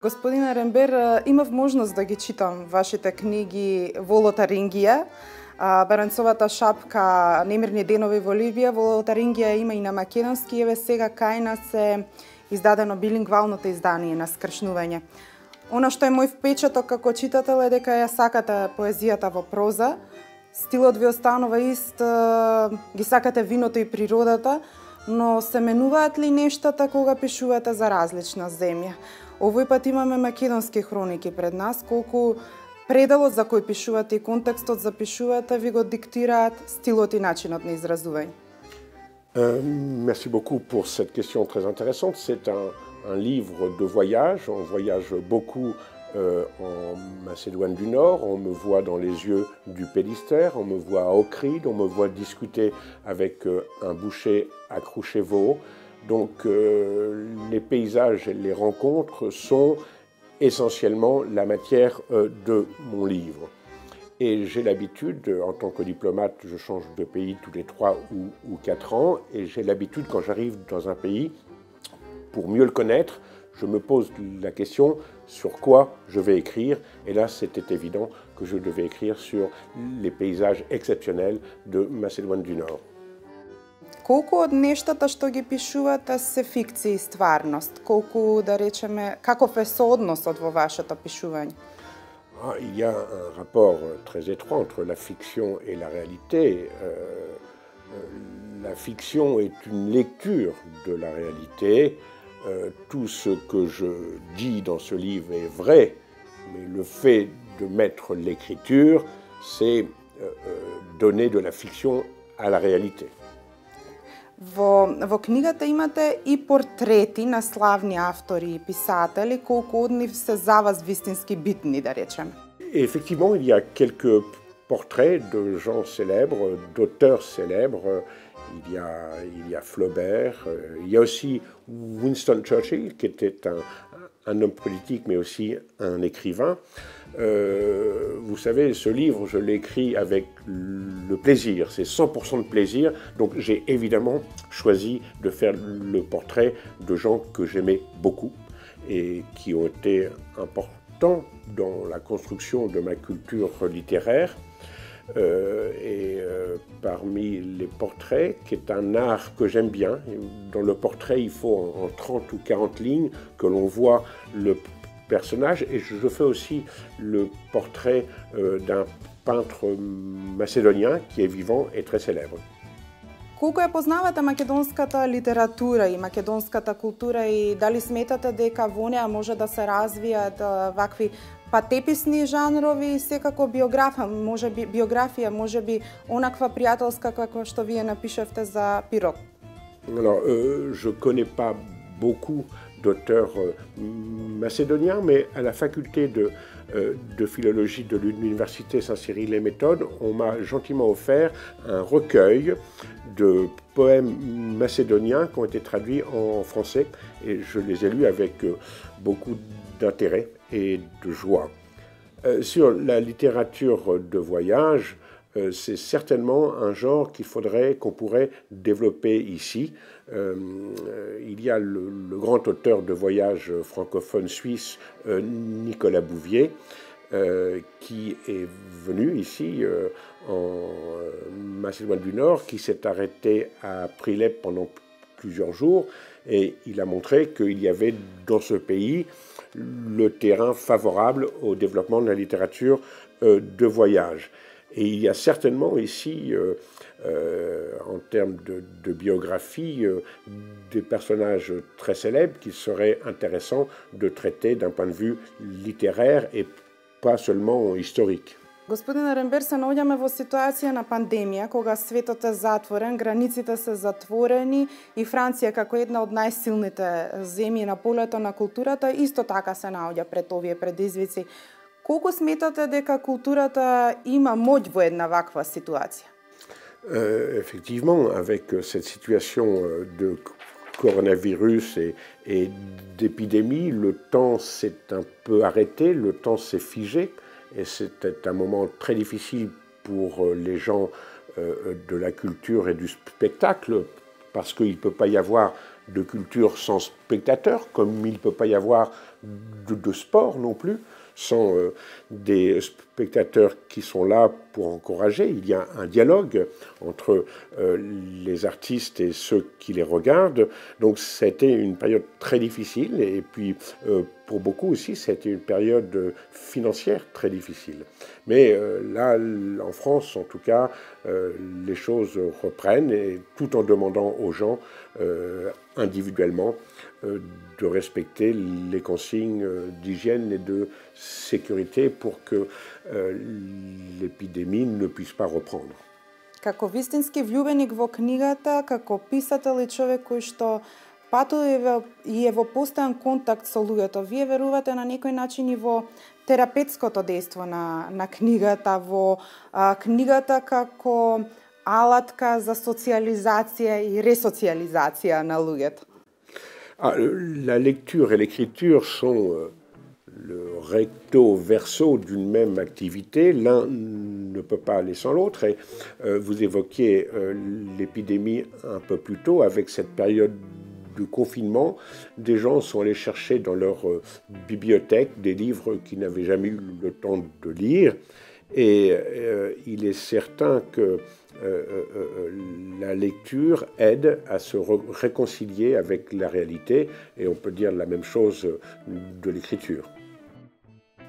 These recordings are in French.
Господин Ерембер, имав можност да ги читам вашите книги во Лотарингија, Баренцовата шапка, Немирни денови во Либија. Во Лотарингија има и на македонски, еве сега кај нас е издадено билингвалното издание на Скршнување. Она што е мој впечаток како читател е дека ја сакате поезијата во проза, стилот ви останува ист, ги сакате виното и природата, но се менуваат ли нештата кога пишувате за различна земја? Овој пат имаме македонски хроники пред нас, колку пределот за кој пишувате и контекстот за пишувате ви го диктираат стилот и начинот на изразување. Merci beaucoup pour cette question très intéressante. C'est un livre de voyage. On voyage beaucoup en Macédoine du Nord. On me voit dans les yeux du Pélistère, on me voit à Ohrid, on me voit discuter avec un boucher à Kruševo. Donc les paysages et les rencontres sont essentiellement la matière de mon livre. Et j'ai l'habitude, en tant que diplomate, je change de pays tous les 3 ou 4 ans, et j'ai l'habitude, quand j'arrive dans un pays, pour mieux le connaître, je me pose la question sur quoi je vais écrire. Et là, c'était évident que je devais écrire sur les paysages exceptionnels de Macédoine du Nord. Колку од нештата што ги пишувате се фикција и стварност? Колку, да речеме, каков е соодносот во вашето пишување? Il y a un rapport très étroit entre la fiction et la réalité. La fiction est une lecture de la réalité. Tout ce que je dis dans ce livre est vrai, mais le fait de mettre l'écriture, c'est donner de la fiction à la réalité. Во книгата имате и портрети на славни автори и писатели, колку од нив се за вас вистински битни, да речем. Effectivement, il y a quelques portraits de gens célèbres, d'auteurs célèbres. Il y a Flaubert, il y a aussi Winston Churchill, qui était un homme politique, mais aussi un écrivain. Vous savez, ce livre, je l'ai écrit avec le plaisir, c'est 100% de plaisir, donc j'ai évidemment choisi de faire le portrait de gens que j'aimais beaucoup et qui ont été importants dans la construction de ma culture littéraire. Parmi les portraits, qui est un art que j'aime bien, dans le portrait il faut en 30 ou 40 lignes que l'on voit le personnage, et je fais aussi le portrait d'un peintre macédonien qui est vivant et très célèbre. Колку ја познавате македонската литература и македонската култура и дали сметате дека во неа може да се развијат вакви патеписни жанрови и секако биографија, може би онаква пријателска како што вие напишевте за Пирог? Alors, je connais pas beaucoup d'auteurs macédoniens, mais à la faculté de philologie de l'université Saint-Cyril-et-Méthode, on m'a gentiment offert un recueil de poèmes macédoniens qui ont été traduits en français, et je les ai lus avec beaucoup d'intérêt et de joie. Sur la littérature de voyage, c'est certainement un genre qu'on pourrait développer ici. Il y a le grand auteur de voyage francophone suisse, Nicolas Bouvier, qui est venu ici en Macédoine du Nord, qui s'est arrêté à Prilep pendant plusieurs jours, et il a montré qu'il y avait dans ce pays le terrain favorable au développement de la littérature de voyage. Et il y a certainement ici, en termes de biographie, des personnages très célèbres qui seraient intéressants de traiter d'un point de vue littéraire et pas seulement historique. Господин Ерембер, се наоѓаме во ситуација на пандемија, кога светот е затворен, границите се затворени и Франција како една од најсилните земји на полето на културата исто така се наоѓа пред овие предизвици. Колку сметате дека културата има моќ во една ваква ситуација? Effectivement, avec cette situation de coronavirus et d'épidémie, le temps s'est un peu arrêté, le temps s'est figé, et c'était un moment très difficile pour les gens de la culture et du spectacle, parce qu'il ne peut pas y avoir de culture sans spectateurs, comme il ne peut pas y avoir de sport non plus, sans des spectateurs qui sont là pour encourager. Il y a un dialogue entre les artistes et ceux qui les regardent. Donc c'était une période très difficile et puis pour beaucoup aussi c'était une période financière très difficile. Mais là, en France en tout cas, les choses reprennent et tout en demandant aux gens individuellement de respecter les consignes d'hygiène et de sécurité pour que l'épidémie ne puisse pas reprendre. Како вистински влюбеник во книгата, како писател и човек кој што патува и е во постојан контакт со луѓето, вие верувате на некој начин и во терапетското дејство на книгата, во книгата како алатка за социализација и ресоциализација на луѓето? La lecture et l'écriture sont le recto verso d'une même activité. L'un ne peut pas aller sans l'autre. Et vous évoquiez l'épidémie un peu plus tôt avec cette période de confinement. Des gens sont allés chercher dans leur bibliothèque des livres qu'ils n'avaient jamais eu le temps de lire. Et il est certain que la lecture aide à se réconcilier avec la réalité et on peut dire la même chose de l'écriture.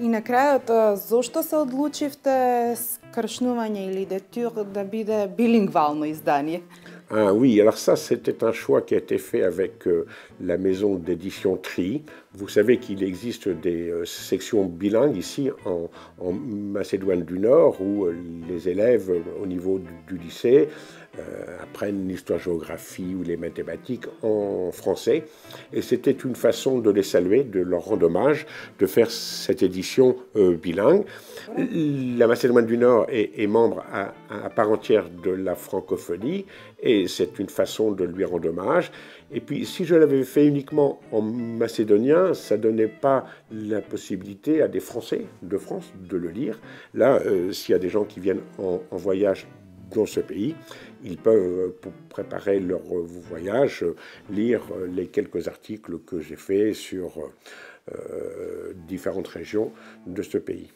И на крајот, зошто се одлучивте скршнување или литература да биде билингвално издание? Ah oui, alors ça c'était un choix qui a été fait avec la maison d'édition TRI. Vous savez qu'il existe des sections bilingues ici en Macédoine du Nord où les élèves au niveau du lycée apprennent l'histoire-géographie ou les mathématiques en français. Et c'était une façon de les saluer, de leur rendre hommage, de faire cette édition bilingue. La Macédoine du Nord est membre à part entière de la francophonie et c'est une façon de lui rendre hommage. Et puis si je l'avais fait uniquement en macédonien, ça ne donnait pas la possibilité à des Français de France de le lire. Là, s'il y a des gens qui viennent en voyage dans ce pays, ils peuvent, pour préparer leur voyage, lire les quelques articles que j'ai faits sur différentes régions de ce pays.